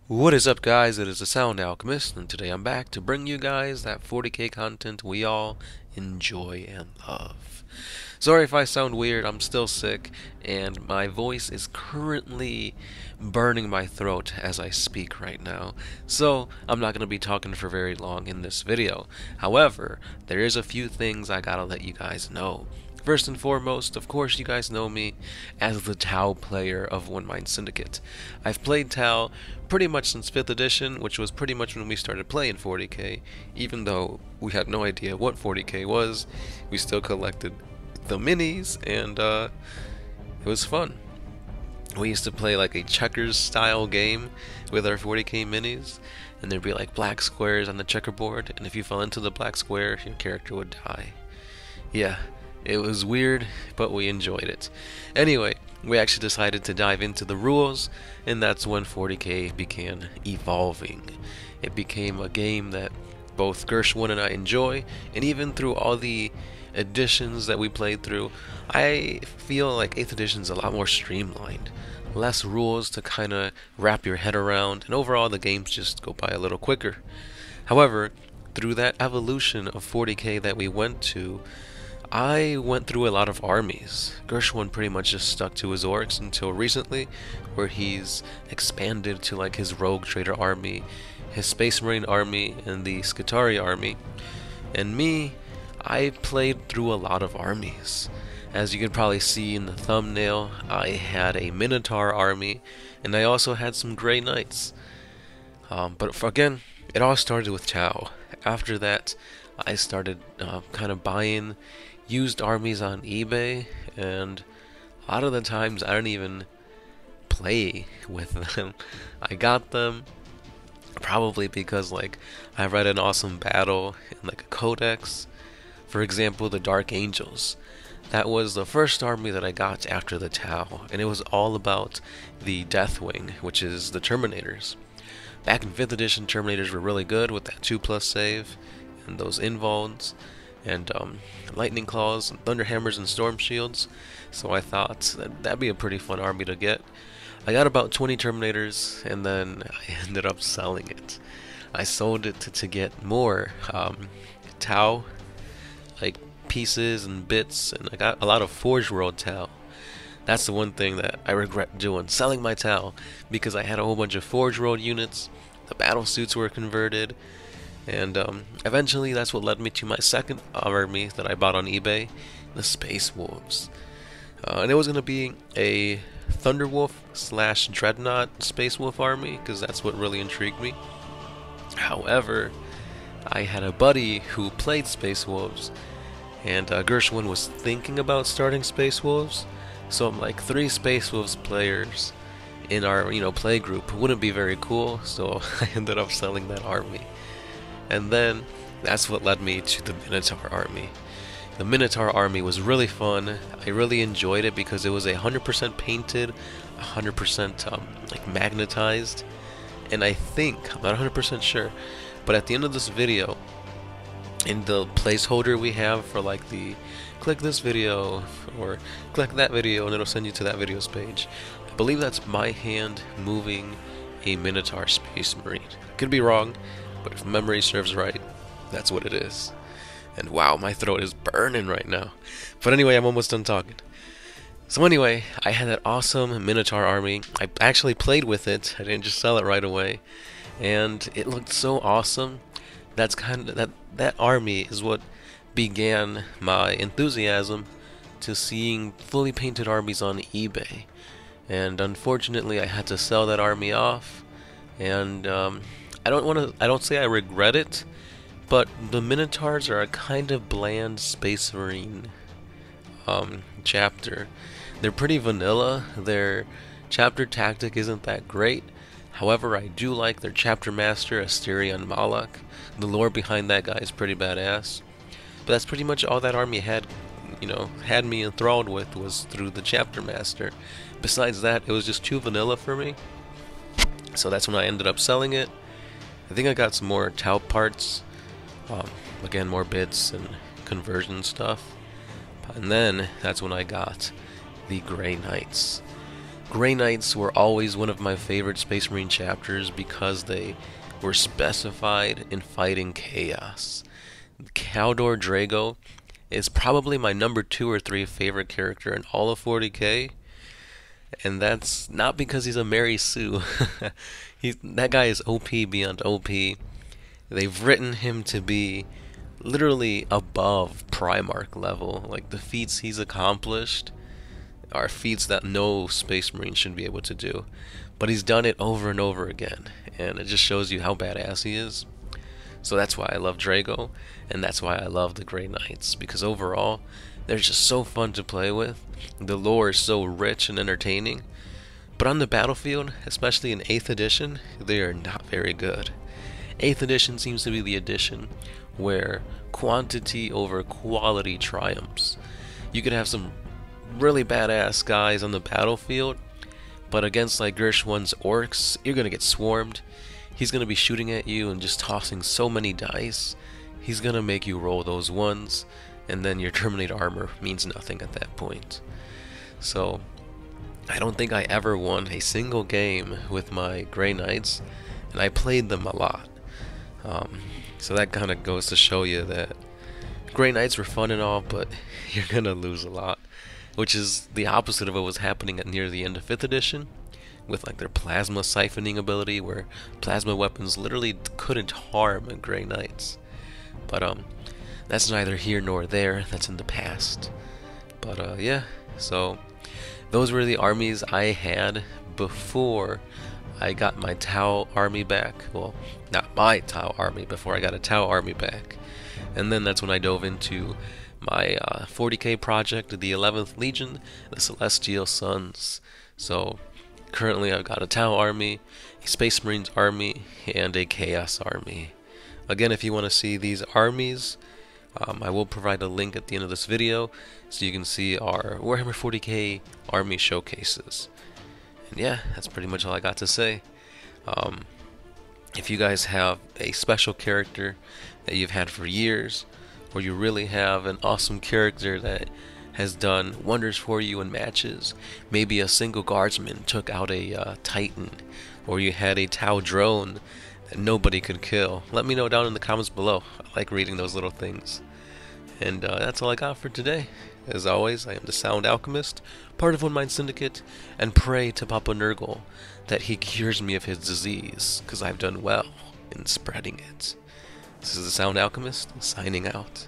What is up, guys? It is the Sound Alchemist, and today I'm back to bring you guys that 40k content we all enjoy and love. Sorry if I sound weird, I'm still sick, and my voice is currently burning my throat as I speak right now, so I'm not going to be talking for very long in this video. However, there is a few things I gotta let you guys know. First and foremost, of course, you guys know me as the Tau player of One Mind Syndicate. I've played Tau pretty much since 5th edition, which was pretty much when we started playing 40k. Even though we had no idea what 40k was, we still collected the minis, and it was fun. We used to play like a checkers style game with our 40k minis, and there'd be like black squares on the checkerboard, and if you fell into the black square, your character would die. Yeah. It was weird, but we enjoyed it. Anyway, we actually decided to dive into the rules, and that's when 40k began evolving. It became a game that both Gershwin and I enjoy, and even through all the editions that we played through, I feel like 8th edition is a lot more streamlined. Less rules to kind of wrap your head around, and overall the games just go by a little quicker. However, through that evolution of 40k that we went to, I went through a lot of armies. Gershwin pretty much just stuck to his orcs until recently, where he's expanded to like his rogue trader army, his space marine army, and the Skitarii army. And me, I played through a lot of armies. As you can probably see in the thumbnail, I had a Minotaur army, and I also had some Grey Knights. Again, it all started with Tau. After that, I started kind of buying used armies on eBay, and a lot of the times I don't even play with them. I got them probably because like I read an awesome battle in like a codex. For example, the Dark Angels. That was the first army that I got after the Tau, and it was all about the Deathwing, which is the Terminators. Back in 5th edition, Terminators were really good with that 2+ save and those invulns and lightning claws and thunder hammers and storm shields, so I thought that'd be a pretty fun army to get. I got about 20 Terminators, and then I ended up selling it. I sold it to get more Tau, like pieces and bits, and I got a lot of Forge World Tau. That's the one thing that I regret doing, selling my Tau, because I had a whole bunch of Forge World units, the battle suits were converted, and eventually that's what led me to my second army that I bought on eBay, the Space Wolves. And it was going to be a Thunderwolf / Dreadnought Space Wolf army, because that's what really intrigued me. However, I had a buddy who played Space Wolves, and Gershwin was thinking about starting Space Wolves, so I'm like, 3 Space Wolves players in our play group wouldn't be very cool, so I ended up selling that army. And then that's what led me to the Minotaur army. The Minotaur army was really fun. I really enjoyed it because it was 100% painted, 100% like magnetized, and I think, I'm not 100% sure, but at the end of this video, in the placeholder we have for like the click this video or click that video and it'll send you to that video's page, I believe that's my hand moving a Minotaur Space Marine. Could be wrong, but if memory serves right, that's what it is. And wow, my throat is burning right now. But anyway, I'm almost done talking. So anyway, I had that awesome Minotaur army. I actually played with it. I didn't just sell it right away. And it looked so awesome. That's that army is what began my enthusiasm to seeing fully painted armies on eBay. And unfortunately, I had to sell that army off. And I don't say I regret it, but the Minotaurs are a kind of bland Space Marine chapter. They're pretty vanilla. Their chapter tactic isn't that great. However, I do like their chapter master, Asterion Malak. The lore behind that guy is pretty badass. But that's pretty much all that army had me enthralled with, was through the chapter master. Besides that, it was just too vanilla for me. So that's when I ended up selling it. I think I got some more Tau parts, again more bits and conversion stuff, and then that's when I got the Grey Knights. Grey Knights were always one of my favorite Space Marine chapters because they were specified in fighting chaos. Caldor Drago is probably my number 2 or 3 favorite character in all of 40k, and that's not because he's a Mary Sue. That guy is OP beyond OP. They've written him to be literally above Primarch level. Like, the feats he's accomplished are feats that no Space Marine should be able to do. But he's done it over and over again, and it just shows you how badass he is. So that's why I love Drago, and that's why I love the Grey Knights, because overall, they're just so fun to play with. The lore is so rich and entertaining. But on the battlefield, especially in 8th edition, they are not very good. 8th edition seems to be the edition where quantity over quality triumphs. You could have some really badass guys on the battlefield, but against like Gershwin's orcs, you're gonna get swarmed. He's gonna be shooting at you and just tossing so many dice. He's gonna make you roll those ones, and then your Terminator armor means nothing at that point. So I don't think I ever won a single game with my Grey Knights, and I played them a lot. So that kind of goes to show you that Grey Knights were fun and all, but you're gonna lose a lot, which is the opposite of what was happening at near the end of 5th edition, with like their plasma siphoning ability, where plasma weapons literally couldn't harm Grey Knights. But that's neither here nor there. That's in the past. But yeah, so those were the armies I had before I got my Tau army back. Well, not my Tau army, before I got a Tau army back. And then that's when I dove into my 40k project, the 11th Legion, the Celestial Sons. So currently I've got a Tau army, a Space Marines army, and a Chaos army. Again, if you want to see these armies, I will provide a link at the end of this video so you can see our Warhammer 40k army showcases. And yeah, that's pretty much all I got to say. If you guys have a special character that you've had for years, or you really have an awesome character that has done wonders for you in matches, maybe a single guardsman took out a Titan, or you had a Tau drone that nobody could kill, let me know down in the comments below. I like reading those little things. And that's all I got for today. As always, I am the Sound Alchemist, part of One Mind Syndicate, and pray to Papa Nurgle that he cures me of his disease, because I've done well in spreading it. This is the Sound Alchemist, signing out.